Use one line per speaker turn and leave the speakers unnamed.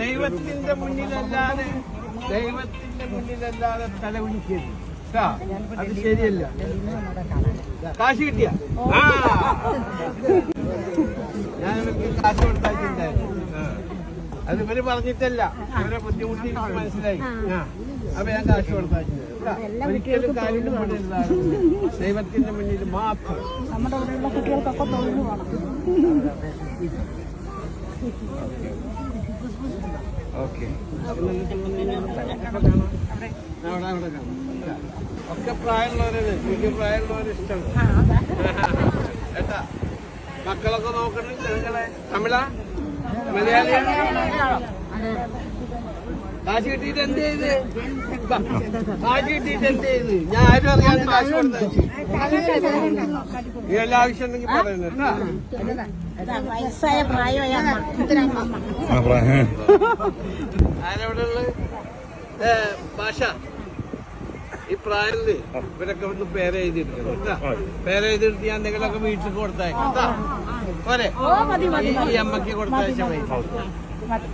ദൈവത്തിന്റെ മുന്നിലല്ലാതെ തല വിളിക്കരുത്. അത് ശരിയല്ല. കാശ് കിട്ടിയ ഞാൻ ഇവർക്ക് കാശ് കൊടുത്തായിട്ടുണ്ടായിരുന്നു. അത് ഇവര് പറഞ്ഞിട്ടല്ല, ഇവരെ ബുദ്ധിമുട്ടി മനസ്സിലായി. അപ്പൊ ഞാൻ കാശ് കൊടുത്തായിട്ടുണ്ട്. ഒരിക്കലും കാര്യം കൊണ്ടിരുന്നതാണ് ദൈവത്തിന്റെ മുന്നിൽ മാത്രം.
നമ്മുടെ ഇവിടെയുള്ള കുട്ടികൾക്കൊക്കെ തൊഴിൽ വേണം.
ഓക്കെ, ഒക്കെ പ്രായമുള്ളവരാണ്. വലിയ പ്രായമുള്ളവര് ഇഷ്ടമാണ് കേട്ടാ. മക്കളൊക്കെ നോക്കണം. ജനങ്ങളെ തമിഴ മലയാളിയാണ്. കാശ് കിട്ടിയിട്ട് എന്ത് ചെയ്ത്? കാശ് കിട്ടിയിട്ട് എന്ത് ചെയ്ത്? ഞാൻ ആരും അറിയാതെ കാശ് കൊടുത്തു. ഈ എല്ലാ ആവശ്യം ഉണ്ടെങ്കിൽ പറയുന്നത് ആരവിടെ ഉള്ളത്? ഭാഷ ഈ പ്രായത്തില് ഇവരൊക്കെ ഒന്ന് പേരെഴുതിയെടുക്കണം കേട്ടാ. പേരെഴുതിയെടുത്ത് ഞാൻ എന്തെങ്കിലുമൊക്കെ വീട്ടിൽ കൊടുത്തയക്കാം കേട്ടാ. പോരെ? ഈ അമ്മക്ക് കൊടുത്തയച്ചാൽ മതി.